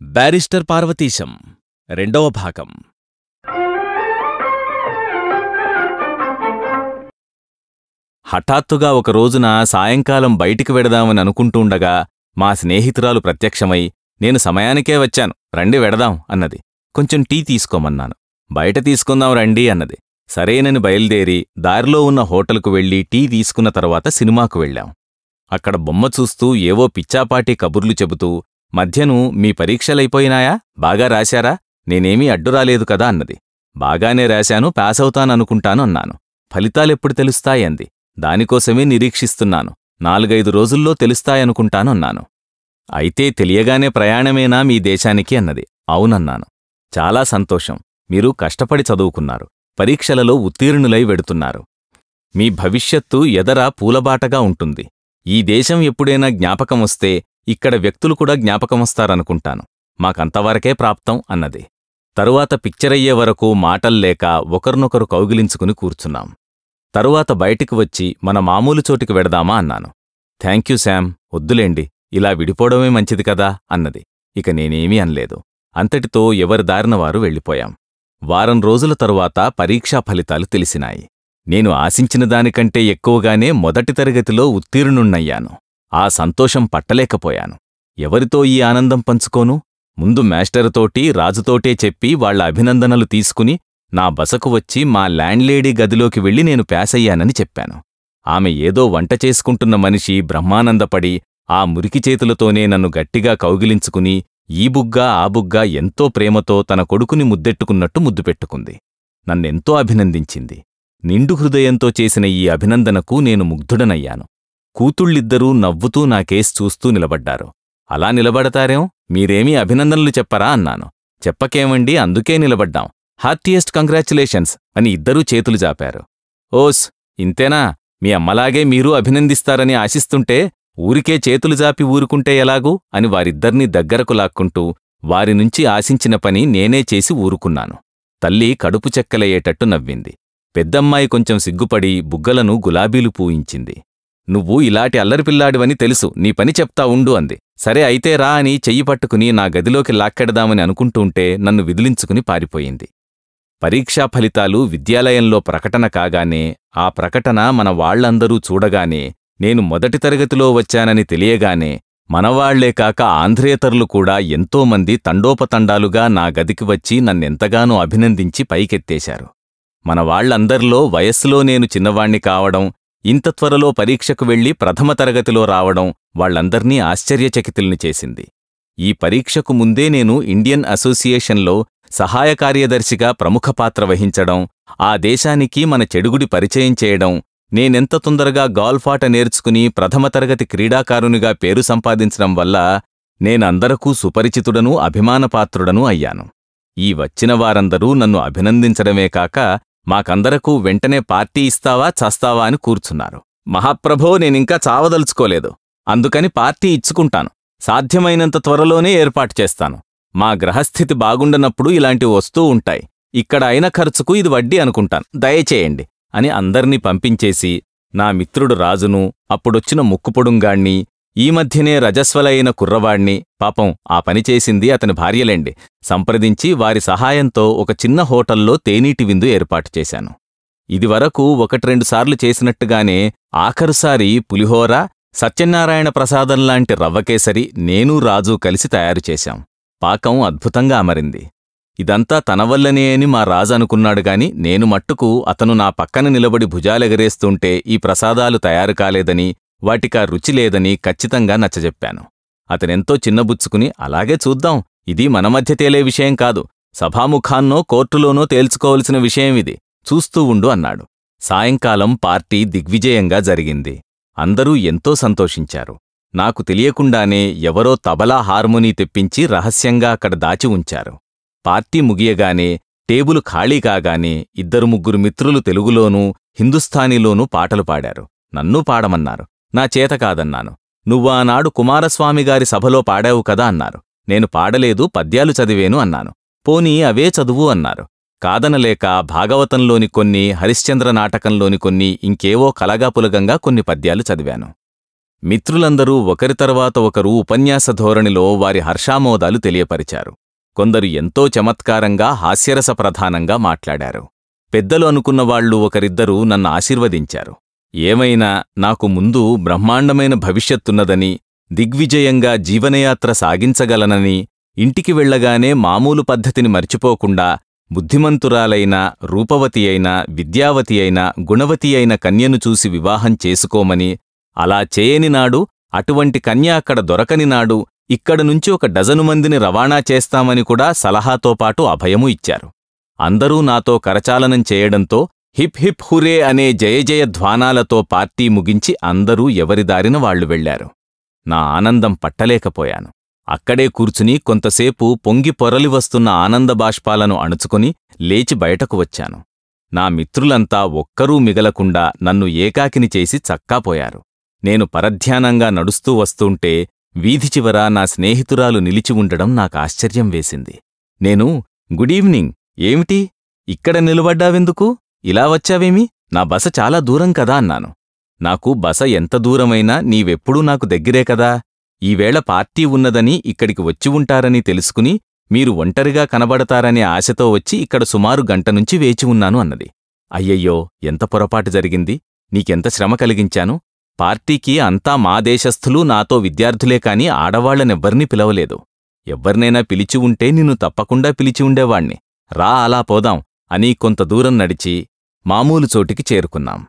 Barrister Parvateesam రెండవ భాగం. హఠాత్తుగా ఒక రోజున సాయంకాలం బయటికి వెడదామని అనుకుంటూండగా మా స్నేహితురాలు ప్రత్యక్షమై, నేను సమయానికే వచ్చాను, రండి వెడదాం అన్నది. కొంచెం టీ తీసుకోమన్నాను. బయట తీసుకుందాం రండి అన్నది. సరేనని బయలుదేరి దారిలో ఉన్న హోటల్కు వెళ్లి టీ తీసుకున్న తర్వాత సినిమాకు వెళ్ళాం. అక్కడ బొమ్మ చూస్తూ ఏవో పిచ్చాపాటి కబుర్లు చెబుతూ, మధ్యను మీ పరీక్షలైపోయినాయా, బాగా రాశారా, నేనేమీ అడ్డురాలేదు కదా అన్నది. బాగానే రాశాను, పాసవుతాననుకుంటాను అన్నాను. ఫలితాలెప్పుడు తెలుస్తాయంది. దానికోసమే నిరీక్షిస్తున్నాను, 4-5 రోజుల్లో తెలుస్తాయనుకుంటాను అన్నాను. అయితే తెలియగానే ప్రయాణమేనా మీ దేశానికి అన్నది. అవునన్నాను. చాలా సంతోషం, మీరు కష్టపడి చదువుకున్నారు, పరీక్షలలో ఉత్తీర్ణులై వెడుతున్నారు. మీ భవిష్యత్తు ఎదర పూలబాటగా ఉంటుంది. ఈ దేశం ఎప్పుడైనా జ్ఞాపకమొస్తే ఇక్కడ వ్యక్తులు కూడా జ్ఞాపకమొస్తారనుకుంటాను. మాకంతవరకే ప్రాప్తం అన్నది. తరువాత పిక్చరయ్యే వరకు మాటల్లేక ఒకరినొకరు కౌగిలించుకుని కూర్చున్నాం. తరువాత బయటికి వచ్చి మన మామూలు చోటికి వెడదామా అన్నాను. థ్యాంక్యూ శామ్, వద్దులేండి, ఇలా విడిపోవడమే మంచిది కదా అన్నది. ఇక నేనేమీ అనలేదు. అంతటితో ఎవరి దారిన వారు వెళ్ళిపోయాం. వారం రోజుల తరువాత పరీక్షా ఫలితాలు తెలిసినాయి. నేను ఆశించిన దానికంటే ఎక్కువగానే మొదటి తరగతిలో ఉత్తీర్ణుణ్ణయ్యాను. ఆ సంతోషం పట్టలేకపోయాను. ఎవరితో ఈ ఆనందం పంచుకోను? ముందు మేస్టరుతోటి, రాజుతోటే చెప్పి వాళ్ల అభినందనలు తీసుకుని నా బసకు వచ్చి మా ల్యాండ్లేడీ గదిలోకి వెళ్లి నేను పాసయ్యానని చెప్పాను. ఆమె ఏదో వంట చేసుకుంటున్న మనిషి బ్రహ్మానందపడి ఆ మురికి చేతులతోనే నన్ను గట్టిగా కౌగిలించుకుని ఈ బుగ్గా ఆ బుగ్గా ఎంతో ప్రేమతో తన కొడుకుని ముద్దెట్టుకున్నట్టు ముద్దు పెట్టుకుంది. నన్నెంతో అభినందించింది. నిండు హృదయంతో చేసిన ఈ అభినందనకు నేను ముగ్ధుడనయ్యాను. కూతుళ్ళిద్దరూ నవ్వుతూ నాకేసి చూస్తూ నిలబడ్డారు. అలా నిలబడతారేం, మీరేమీ అభినందనలు చెప్పరా అన్నాను. చెప్పకేమండి, అందుకే నిలబడ్డాం. హార్టియెస్ట్ కంగ్రాచ్యులేషన్స్ అని ఇద్దరూ చేతులు జాపారు. ఓస్, ఇంతేనా? మీ అమ్మలాగే మీరూ అభినందిస్తారని ఆశిస్తుంటే ఊరికే చేతులు జాపి ఊరుకుంటే ఎలాగూ అని వారిద్దర్నీ దగ్గరకు లాక్కుంటూ వారి నుంచి ఆశించిన పని నేనే చేసి ఊరుకున్నాను. తల్లి కడుపు చెక్కలయ్యేటట్టు నవ్వింది. పెద్దమ్మాయి కొంచెం సిగ్గుపడి బుగ్గలను గులాబీలు పూయించింది. నువ్వు ఇలాంటి అల్లరిపిల్లాడివని తెలుసు, నీ పని చెప్తా ఉండు అంది. సరే అయితే రా అని చెయ్యి పట్టుకుని నా గదిలోకి లాక్కెడదామని అనుకుంటూంటే నన్ను విదిలించుకుని పారిపోయింది. పరీక్షా ఫలితాలు విద్యాలయంలో ప్రకటన కాగానే, ఆ ప్రకటన మన వాళ్లందరూ చూడగానే, నేను మొదటి తరగతిలో వచ్చానని తెలియగానే మనవాళ్లే కాక ఆంధ్రేతరులు కూడా ఎంతోమంది తండోపతండాలుగా నా గదికి వచ్చి నన్నెంతగానో అభినందించి పైకెత్తేశారు. మన వాళ్లందరిలో వయస్సులో నేను చిన్నవాణ్ణి కావడం, ఇంత త్వరలో పరీక్షకు వెళ్లి ప్రథమ తరగతిలో రావడం వాళ్లందర్నీ ఆశ్చర్యచకితుల్ని చేసింది. ఈ పరీక్షకు ముందే నేను ఇండియన్ అసోసియేషన్లో సహాయ కార్యదర్శిగా ప్రముఖ పాత్ర వహించడం, ఆ దేశానికి మన చెడుగుడి పరిచయం చేయడం, నేనెంత తొందరగా గాల్ఫ్ ఆట నేర్చుకుని ప్రథమ తరగతి క్రీడాకారునిగా పేరు సంపాదించడం వల్ల నేనందరకూ సుపరిచితుడనూ అభిమానపాత్రుడనూ అయ్యాను. ఈ వచ్చిన వారందరూ నన్ను అభినందించడమే కాక మాకందరకూ వెంటనే పార్టీ ఇస్తావా చస్తావా అని కూర్చున్నారు. మహాప్రభో, నేనింకా చావదలుచుకోలేదు, అందుకని పార్టీ ఇచ్చుకుంటాను, సాధ్యమైనంత త్వరలోనే ఏర్పాటు చేస్తాను. మా గ్రహస్థితి బాగుండనప్పుడు ఇలాంటివి వస్తూ ఉంటాయి, ఇక్కడ అయిన ఖర్చుకు ఇది వడ్డీ అనుకుంటాను, దయచేయండి అని అందర్నీ పంపించేసి నా మిత్రుడు రాజును, అప్పుడొచ్చిన ముక్కుపొడుంగాణ్ణి, ఈ మధ్యనే రజస్వలైన కుర్రవాణ్ణి, పాపం ఆ పని చేసింది అతని భార్యలేండి, సంప్రదించి వారి సహాయంతో ఒక చిన్న హోటల్లో తేనీటి విందు ఏర్పాటు చేశాను. ఇదివరకు 1-2 సార్లు చేసినట్టుగానే ఆఖరుసారి పులిహోర, సత్యనారాయణ ప్రసాదంలాంటి రవ్వకేసరి నేనూ రాజూ కలిసి తయారుచేశాం. పాకం అద్భుతంగా అమరింది. ఇదంతా తనవల్లనే అని మా రాజు అనుకున్నాడుగాని నేను మట్టుకు అతను నా పక్కన నిలబడి భుజాలెగరేస్తుంటే ఈ ప్రసాదాలు తయారు కాలేదని, వాటికా రుచి లేదని ఖచ్చితంగా నచ్చజెప్పాను. అతనెంతో చిన్నబుచ్చుకుని, అలాగే చూద్దాం, ఇది మన మధ్య తేలే విషయం కాదు, సభాముఖాన్నో కోర్టులోనో తేల్చుకోవలసిన విషయమిది, చూస్తూ ఉండు అన్నాడు. సాయంకాలం పార్టీ దిగ్విజయంగా జరిగింది. అందరూ ఎంతో సంతోషించారు. నాకు తెలియకుండానే ఎవరో తబలా హార్మోనీ తెప్పించి రహస్యంగా అక్కడ దాచి ఉంచారు. పార్టీ ముగియగానే, టేబులు ఖాళీ కాగానే 2-3 మిత్రులు తెలుగులోనూ హిందుస్థానీలోనూ పాటలు పాడారు. నన్నూ పాడమన్నారు. నా చేత కాదన్నాను. నువ్వానాడు కుమారస్వామిగారి సభలో పాడావు కదా అన్నారు. నేను పాడలేదు, పద్యాలు చదివేను అన్నాను. పోనీ అవే చదువు అన్నారు. కాదనలేక భాగవతంలోని కొన్ని, హరిశ్చంద్ర నాటకంలోని కొన్ని, ఇంకేవో కలగాపులగంగా కొన్ని పద్యాలు చదివాను. మిత్రులందరూ ఒకరి తర్వాత ఒకరు ఉపన్యాస ధోరణిలో వారి హర్షామోదాలు తెలియపరిచారు. కొందరు ఎంతో చమత్కారంగా హాస్యరసప్రధానంగా మాట్లాడారు. పెద్దలు అనుకున్నవాళ్లు ఒకరిద్దరు నన్ను ఆశీర్వదించారు. ఏమైనా నాకు ముందు బ్రహ్మాండమైన భవిష్యత్తున్నదని, దిగ్విజయంగా జీవనయాత్ర సాగించగలనని, ఇంటికి వెళ్లగానే మామూలు పద్ధతిని మర్చిపోకుండా బుద్ధిమంతురాలైన, రూపవతి అయిన, విద్యావతి అయిన, గుణవతి అయిన కన్యను చూసి వివాహం చేసుకోమని, అలా చేయని నాడు, అటువంటి కన్య అక్కడ దొరకని నాడు ఇక్కడ నుంచి 1 డజను మందిని రవాణా చేస్తామని కూడా సలహాతో పాటు అభయమూ ఇచ్చారు. అందరూ నాతో కరచాలనం చేయడంతో హిప్ హిప్ హురే అనే జయజయ ధ్వానాలతో పార్టీ ముగించి అందరూ ఎవరిదారిన వాళ్లు వెళ్లారు. నా ఆనందం పట్టలేకపోయాను. అక్కడే కూర్చుని కొంతసేపు పొంగి పొరలి వస్తున్న ఆనందబాష్పాలను అణుచుకుని లేచి బయటకు వచ్చాను. నా మిత్రులంతా ఒక్కరూ మిగలకుండా నన్ను ఏకాకిని చేసి చక్కాపోయారు. నేను పరధ్యానంగా నడుస్తూ వస్తుంటే వీధి చివర నా స్నేహితురాలు నిలిచి ఉండడం నాకాశ్చర్యం వేసింది. నేను గుడ్ ఈవినింగ్, ఏమిటి ఇక్కడ నిలబడ్డావెందుకు, ఇలా వచ్చావేమి, నా బస చాలా దూరం కదా అన్నాను. నాకు బస ఎంత దూరమైనా నీవెప్పుడూ నాకు దగ్గరే కదా, ఈవేళ పార్టీ ఉన్నదని ఇక్కడికి వచ్చి ఉంటారని తెలుసుకుని మీరు ఒంటరిగా కనబడతారనే ఆశతో వచ్చి ఇక్కడ సుమారు గంట నుంచి వేచి ఉన్నాను అన్నది. అయ్యయ్యో, ఎంత పొరపాటు జరిగింది, నీకెంత శ్రమ కలిగించాను. పార్టీకి అంతా మా దేశస్థులు, నాతో విద్యార్థులే కాని ఆడవాళ్లనెవ్వర్నీ పిలవలేదు. ఎవ్వర్నైనా పిలిచి ఉంటే నిన్ను తప్పకుండా పిలిచి ఉండేవాణ్ణి. రా, అలా పోదాం అని కొంత దూరం నడిచి మామూలు చోటికి చేరుకున్నాం.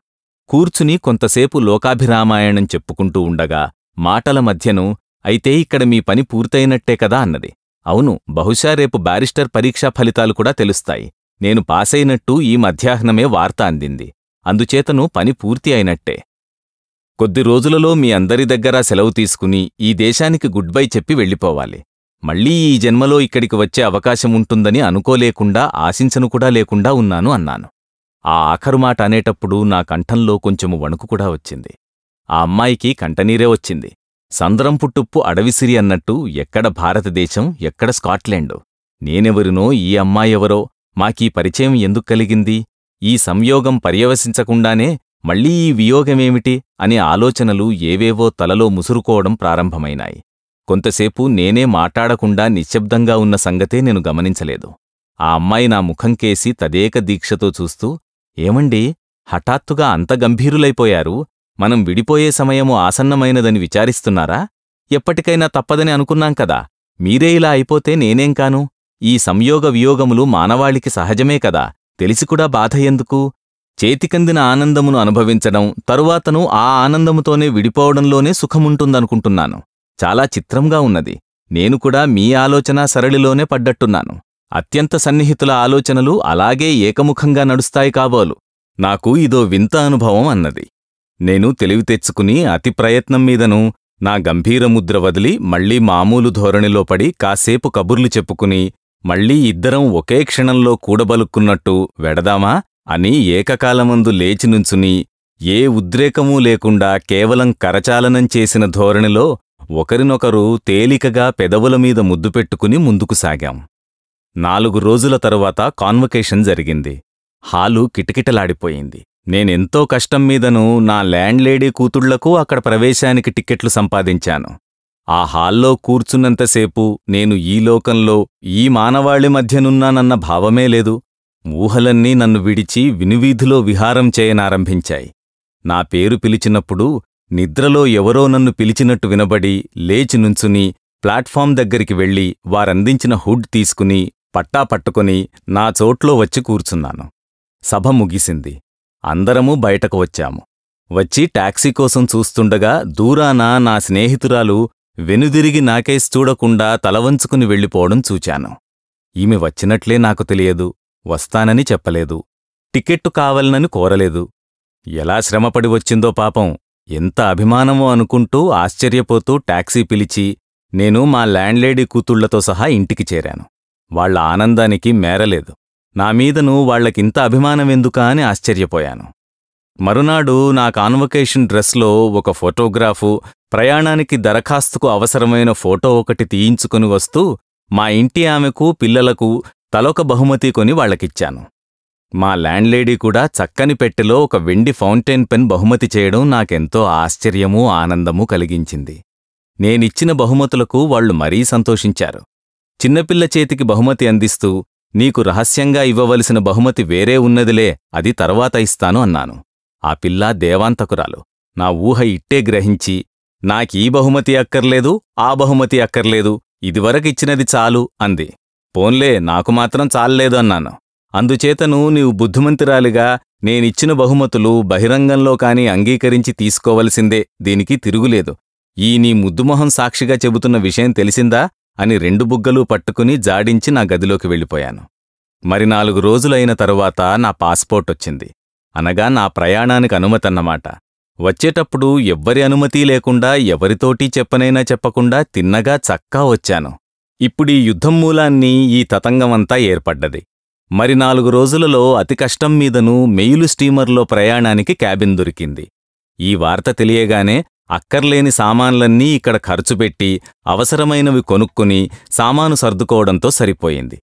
కూర్చుని కొంతసేపు లోకాభిరామాయణం చెప్పుకుంటూ ఉండగా మాటల మధ్యను అయితే ఇక్కడ మీ పని పూర్తయినట్టే కదా అన్నది. అవును, బహుశా రేపు బారిస్టర్ పరీక్షా ఫలితాలు కూడా తెలుస్తాయి. నేను పాసైనట్టు ఈ మధ్యాహ్నమే వార్త అందింది. అందుచేతను పని పూర్తి అయినట్టే. కొద్ది రోజులలో మీ అందరి దగ్గర సెలవు తీసుకుని ఈ దేశానికి గుడ్ బై చెప్పి వెళ్ళిపోవాలి. మళ్లీ ఈ జన్మలో ఇక్కడికి వచ్చే అవకాశం ఉంటుందని అనుకోలేకుండా, ఆశించను కూడా లేకుండా ఉన్నాను అన్నాను. ఆ ఆఖరు మాట అనేటప్పుడు నా కంఠంలో కొంచెము వణుకు కూడా వచ్చింది. ఆ అమ్మాయికి కంటనీరే వచ్చింది. సంద్రం పుట్టుప్పు అడవిసిరి అన్నట్టు ఎక్కడ భారతదేశం, ఎక్కడ స్కాట్లాండు. నేనెవరినో, ఈ అమ్మాయెవరో, మాకీ పరిచయం ఎందుకు కలిగింది, ఈ సంయోగం పర్యవసించకుండానే మళ్లీ ఈ వియోగమేమిటి అనే ఆలోచనలు ఏవేవో తలలో ముసురుకోవడం ప్రారంభమైనాయి. కొంతసేపు నేనే మాట్లాడకుండా నిశ్శబ్దంగా ఉన్న సంగతే నేను గమనించలేదు. ఆ అమ్మాయి నా ముఖంకేసి తదేక దీక్షతో చూస్తూ, ఏమండీ, హఠాత్తుగా అంత గంభీరులైపోయారు, మనం విడిపోయే సమయము ఆసన్నమైనదని విచారిస్తున్నారా? ఎప్పటికైనా తప్పదని అనుకున్నాం కదా, మీరే ఇలా అయిపోతే నేనేం కాను? ఈ సంయోగ వియోగములు మానవాళికి సహజమే కదా, తెలిసికూడా బాధ ఎందుకు? చేతికందిన ఆనందమును అనుభవించడం, తరువాతను ఆ ఆనందముతోనే విడిపోవడంలోనే సుఖముంటుందనుకుంటున్నాను. చాలా చిత్రంగా ఉన్నది. నేను కూడా మీ ఆలోచనా సరళిలోనే పడ్డట్టున్నాను. అత్యంత సన్నిహితుల ఆలోచనలు అలాగే ఏకముఖంగా నడుస్తాయి కాబోలు. నాకు ఇదో వింత అనుభవం అన్నది. నేను తెలివి తెచ్చుకుని అతి ప్రయత్నం మీదను నా గంభీరముద్ర వదిలి మళ్లీ మామూలు ధోరణిలో పడి కాసేపు కబుర్లు చెప్పుకుని మళ్లీ ఇద్దరం ఒకే క్షణంలో కూడబలుక్కున్నట్టు వెడదామా అని ఏకకాలమందు లేచి నుంచుని ఏ ఉద్రేకమూ లేకుండా కేవలం కరచాలనం చేసిన ధోరణిలో ఒకరినొకరు తేలికగా పెదవుల మీద ముద్దు పెట్టుకుని ముందుకు సాగాం. 4 రోజుల తరువాత కాన్వకేషన్ జరిగింది. హాలు కిటకిటలాడిపోయింది. నేనెంతో కష్టం మీదను నా ల్యాండ్ లేడీ కూతుళ్లకు అక్కడ ప్రవేశానికి టిక్కెట్లు సంపాదించాను. ఆ హాల్లో కూర్చున్నంతసేపు నేను ఈ లోకంలో, ఈ మానవాళి మధ్యనున్నానన్న భావమే లేదు. ఊహలన్నీ నన్ను విడిచి వినువీధిలో విహారం చేయనారంభించాయి. నా పేరు పిలిచినప్పుడు నిద్రలో ఎవరో నన్ను పిలిచినట్టు వినబడి లేచి నుంచుని ప్లాట్ఫామ్ దగ్గరికి వెళ్లి వారందించిన హుడ్ తీసుకుని పట్టా పట్టుకుని నా చోట్లో వచ్చి కూర్చున్నాను. సభ ముగిసింది. అందరమూ బయటకు వచ్చాము. వచ్చి టాక్సీ కోసం చూస్తుండగా దూరాన నా స్నేహితురాలు వెనుదిరిగి నాకేసి చూడకుండా తలవంచుకుని వెళ్ళిపోవడం చూచాను. ఈమె వచ్చినట్లే నాకు తెలియదు, వస్తానని చెప్పలేదు, టికెట్టు కావాలనని కోరలేదు. ఎలా శ్రమపడి వచ్చిందో పాపం, ఎంత అభిమానమో అనుకుంటూ ఆశ్చర్యపోతూ టాక్సీ పిలిచి నేను మా ల్యాండ్లేడీ కూతుళ్లతో సహా ఇంటికి చేరాను. వాళ్ల ఆనందానికి మేరలేదు. నామీదను వాళ్లకింత అభిమానమెందుకా అని ఆశ్చర్యపోయాను. మరునాడు నా కాన్వకేషన్ డ్రెస్లో ఒక ఫోటోగ్రాఫు, ప్రయాణానికి దరఖాస్తుకు అవసరమైన ఫోటో ఒకటి తీయించుకుని వస్తూ మా ఇంటి ఆమెకు, పిల్లలకు తలొక బహుమతి కొని వాళ్లకిచ్చాను. మా ల్యాండ్లేడీ కూడా చక్కని పెట్టెలో ఒక వెండి ఫౌంటైన్ పెన్ బహుమతి చేయడం నాకెంతో ఆశ్చర్యమూ ఆనందమూ కలిగించింది. నేనిచ్చిన బహుమతులకు వాళ్లు మరీ సంతోషించారు. చిన్నపిల్ల చేతికి బహుమతి అందిస్తూ, నీకు రహస్యంగా ఇవ్వవలసిన బహుమతి వేరే ఉన్నదిలే, అది తర్వాత ఇస్తాను అన్నాను. ఆ పిల్ల దేవాంతకురాలు. నా ఊహ ఇట్టే గ్రహించి, నాకీ బహుమతి అక్కర్లేదు, ఆ బహుమతి అక్కర్లేదు, ఇదివరకిచ్చినది చాలు అంది. పోన్లే, నాకు మాత్రం చాల్లేదు అన్నాను. అందుచేతను నీవు బుద్ధిమంతురాలిగా నేనిచ్చిన బహుమతులు బహిరంగంలో కాని అంగీకరించి తీసుకోవలసిందే, దీనికి తిరుగులేదు. ఈ నీ ముద్దుమొహం సాక్షిగా చెబుతున్న విషయం తెలిసిందా అని 2 బుగ్గలు పట్టుకుని జాడించి నా గదిలోకి వెళ్ళిపోయాను. మరి 4 రోజులైన తరువాత నా పాస్పోర్టొచ్చింది. అనగా నా ప్రయాణానికి అనుమతన్నమాట. వచ్చేటప్పుడు ఎవ్వరి అనుమతీ లేకుండా, ఎవరితోటీ చెప్పనైనా చెప్పకుండా తిన్నగా చక్కా వచ్చాను. ఇప్పుడీ యుద్ధం మూలాన్ని ఈ తతంగమంతా ఏర్పడ్డది. మరి 4 రోజులలో అతి కష్టం మీదను మెయిలు స్టీమర్లో ప్రయాణానికి క్యాబిన్ దొరికింది. ఈ వార్త తెలియగానే అక్కర్లేని సామాన్లన్నీ ఇక్కడ ఖర్చుపెట్టి అవసరమైనవి కొనుక్కుని సామాను సర్దుకోవడంతో సరిపోయింది.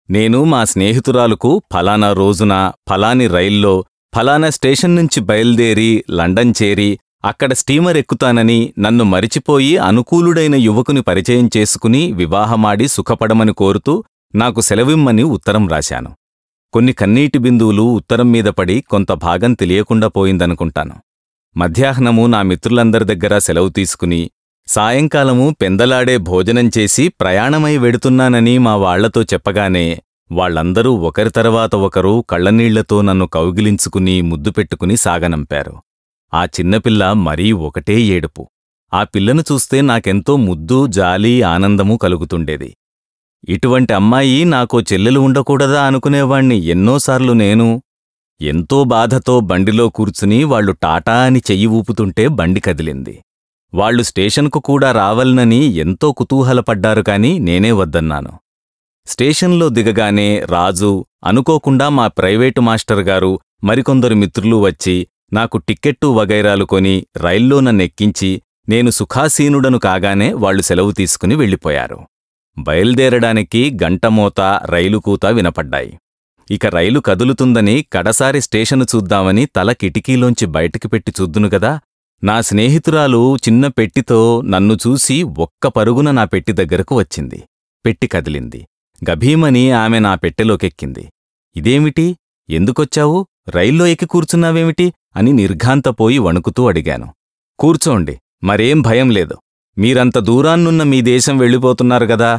నేను మా స్నేహితురాలుకు ఫలానా రోజున ఫలాని రైల్లో ఫలానా స్టేషన్ నుంచి బయల్దేరి లండన్ చేరి అక్కడ స్టీమర్ ఎక్కుతానని, నన్ను మరిచిపోయి అనుకూలుడైన యువకుని పరిచయం చేసుకుని వివాహమాడి సుఖపడమని కోరుతూ నాకు సెలవిమ్మని ఉత్తరం రాశాను. కొన్ని కన్నీటి బిందువులు ఉత్తరం మీద పడి కొంత భాగం తెలియకుండా పోయిందనుకుంటాను. మధ్యాహ్నము నా మిత్రులందరి దగ్గర సెలవు తీసుకుని సాయంకాలము పెందలాడే భోజనం చేసి ప్రయాణమై వెడుతున్నానని మా వాళ్లతో చెప్పగానే వాళ్లందరూ ఒకరి తర్వాత ఒకరు కళ్లనీళ్లతో నన్ను కౌగిలించుకుని ముద్దు పెట్టుకుని సాగనంపారు. ఆ చిన్నపిల్ల మరీ ఒకటే ఏడుపు. ఆ పిల్లను చూస్తే నాకెంతో ముద్దు, జాలి, ఆనందమూ కలుగుతుండేది. ఇటువంటి అమ్మాయి నాకో చెల్లెలు ఉండకూడదా అనుకునేవాణ్ణి ఎన్నోసార్లు నేను. ఎంతో బాధతో బండిలో కూర్చుని వాళ్లు టాటా అని చెయ్యి ఊపుతుంటే బండి కదిలింది. వాళ్లు స్టేషన్కు కూడా రావాలనని ఎంతో కుతూహలపడ్డారు కాని నేనే వద్దన్నాను. స్టేషన్లో దిగగానే రాజు, అనుకోకుండా మా ప్రైవేటు మాస్టర్ గారు, మరికొందరు మిత్రులు వచ్చి నాకు టిక్కెట్టు వగైరాలు కొని రైల్లో నన్నెక్కించి నేను సుఖాసీనుడను కాగానే వాళ్లు సెలవు తీసుకుని వెళ్ళిపోయారు. బయల్దేరడానికి గంటమోత, రైలు కూత వినపడ్డాయి. ఇక రైలు కదులుతుందని కడసారి స్టేషను చూద్దామని తల కిటికీలోంచి బయటికి పెట్టి చూద్దునుగదా, నా స్నేహితురాలు చిన్న పెట్టితో నన్ను చూసి ఒక్క పరుగున నా పెట్టి దగ్గరకు వచ్చింది. పెట్టి కదిలింది. గభీమని ఆమె నా పెట్టెలోకెక్కింది. ఇదేమిటి, ఎందుకొచ్చావు, రైల్లో ఎక్కి కూర్చున్నావేమిటి అని నిర్ఘాంతపోయి వణుకుతూ అడిగాను. కూర్చోండి, మరేం భయం లేదు. మీరంత దూరాన్నున్న మీ దేశం వెళ్ళిపోతున్నారు గదా,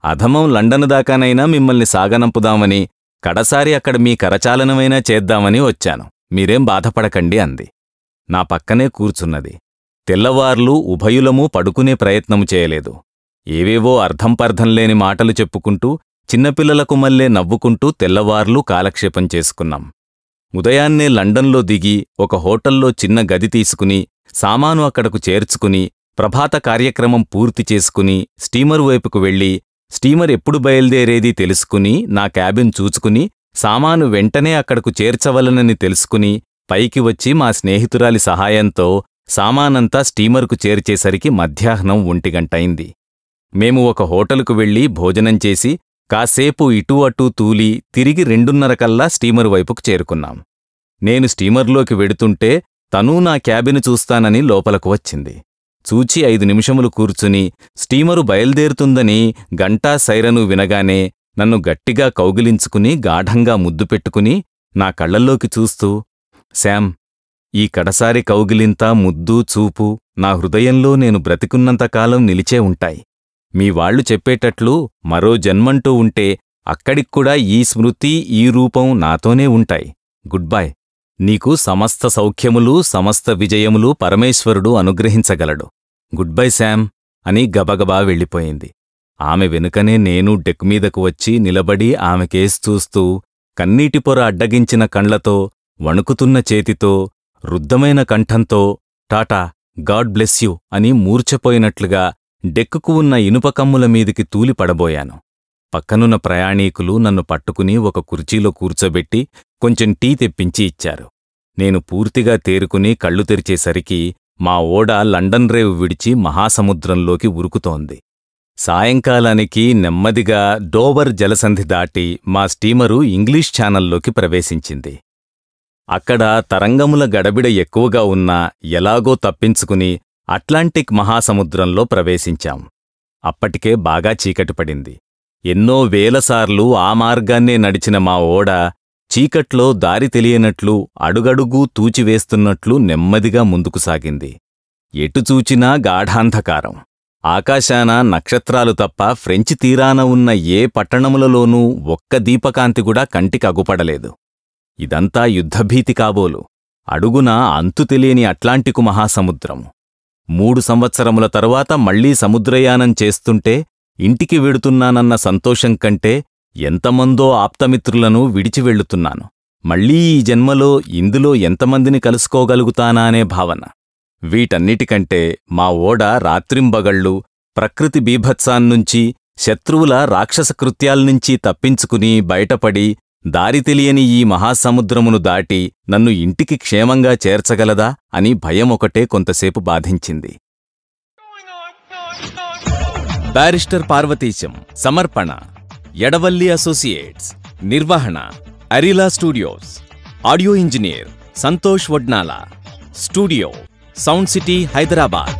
అధమం లండన్ దాకానైనా మిమ్మల్ని సాగనంపుదామని, కడసారి అక్కడ మీ కరచాలనమైనా చేద్దామని వచ్చాను. మీరేం బాధపడకండి అంది. నా పక్కనే కూర్చున్నది. తెల్లవార్లు ఉభయులమూ పడుకునే ప్రయత్నము చేయలేదు. ఏవేవో అర్థంపర్థం లేని మాటలు చెప్పుకుంటూ చిన్నపిల్లలకు మల్లే నవ్వుకుంటూ తెల్లవార్లు కాలక్షేపం చేసుకున్నాం. ఉదయాన్నే లండన్లో దిగి ఒక హోటల్లో చిన్న గది తీసుకుని సామాను అక్కడకు చేర్చుకుని ప్రభాత కార్యక్రమం పూర్తి చేసుకుని స్టీమరు వైపుకు వెళ్ళి స్టీమర్ ఎప్పుడు బయల్దేరేది తెలుసుకుని నా క్యాబిన్ చూచుకుని సామాను వెంటనే అక్కడకు చేర్చవలనని తెలుసుకుని పైకి వచ్చి మా స్నేహితురాలి సహాయంతో సామానంతా స్టీమర్కు చేర్చేసరికి మధ్యాహ్నం 1 గంటైంది. మేము ఒక హోటలుకు వెళ్ళి భోజనం చేసి కాసేపు ఇటూ అటూ తూలి తిరిగి 2:30 కల్లా స్టీమరు వైపుకు చేరుకున్నాం. నేను స్టీమర్లోకి వెడుతుంటే తనూ నా క్యాబిను చూస్తానని లోపలకు వచ్చింది. చూచి 5 నిమిషములు కూర్చుని స్టీమరు బయల్దేరుతుందని గంటా సైరను వినగానే నన్ను గట్టిగా కౌగిలించుకుని గాఢంగా ముద్దు పెట్టుకుని నా కళ్లల్లోకి చూస్తూ, శామ్, ఈ కడసారి కౌగిలింత, ముద్దు, చూపు నా హృదయంలో నేను బ్రతికున్నంతకాలం నిలిచే ఉంటాయి. మీ వాళ్లు చెప్పేటట్లు మరో జన్మంటూ ఉంటే అక్కడిక్కూడా ఈ స్మృతి, ఈ రూపం నాతోనే ఉంటాయి. Good bye. నీకు సమస్త సౌఖ్యములు, సమస్త విజయములు పరమేశ్వరుడు అనుగ్రహించగలడు. గుడ్ బై శామ్ అని గబగబా వెళ్ళిపోయింది. ఆమె వెనుకనే నేను డెక్ మీదకు వచ్చి నిలబడి ఆమెకేసి చూస్తూ కన్నీటి పొర అడ్డగించిన కండ్లతో, వణుకుతున్న చేతితో, రుద్ధమైన కంఠంతో టాటా, గాడ్ బ్లెస్ యూ అని మూర్ఛపోయినట్లుగా డెక్కుకు ఉన్న ఇనుపకమ్ముల మీదికి తూలి పడబోయాను. పక్కనున్న ప్రయాణీకులు నన్ను పట్టుకుని ఒక కుర్చీలో కూర్చోబెట్టి కొంచెం టీ తెప్పించి ఇచ్చారు. నేను పూర్తిగా తేరుకుని కళ్ళు తెరిచేసరికి మా ఓడ లండన్ రేవు విడిచి మహాసముద్రంలోకి ఉరుకుతోంది. సాయంకాలానికి నెమ్మదిగా డోవర్ జలసంధి దాటి మా స్టీమరు ఇంగ్లీష్ ఛానల్లోకి ప్రవేశించింది. అక్కడ తరంగముల గడబిడ ఎక్కువగా ఉన్నా ఎలాగో తప్పించుకుని అట్లాంటిక్ మహాసముద్రంలో ప్రవేశించాం. అప్పటికే బాగా చీకటి పడింది. ఎన్నో వేలసార్లు ఆ మార్గాన్నే నడిచిన మా ఓడ చీకట్లో దారి తెలియనట్లు అడుగడుగూ తూచివేస్తున్నట్లు నెమ్మదిగా ముందుకు సాగింది. ఎటు చూచినా గాఢాంధకారం. ఆకాశాన నక్షత్రాలు తప్ప ఫ్రెంచి తీరాన ఉన్న ఏ పట్టణములలోనూ ఒక్క దీపకాంతి కూడా కంటికి అగుపడలేదు. ఇదంతా యుద్ధభీతి కాబోలు. అడుగున అంతు తెలియని అట్లాంటికు మహాసముద్రము. 3 సంవత్సరముల తరువాత మళ్లీ సముద్రయానం చేస్తుంటే ఇంటికి వెడుతున్నానన్న సంతోషం కంటే ఎంతమందో ఆప్తమిత్రులను విడిచి వెళ్తున్నాను. మళ్లీ ఈ జన్మలో ఇందులో ఎంతమందిని కలుసుకోగలుగుతానా అనే భావన. వీటన్నిటికంటే మా ఓడ రాత్రింబగళ్ళు ప్రకృతి బీభత్సాన్నుంచి, శత్రువుల రాక్షస కృత్యాల్నుంచి తప్పించుకుని బయటపడి దారి తెలియని ఈ మహాసముద్రమును దాటి నన్ను ఇంటికి క్షేమంగా చేర్చగలదా అని భయమొకటే కొంతసేపు బాధించింది. బారిస్టర్ పార్వతీశం. సమర్పణ ఎడవల్లి అసోసియేట్స్. నిర్వహణ Arila studios. Audio engineer Santosh Vadnala. Studio sound city Hyderabad.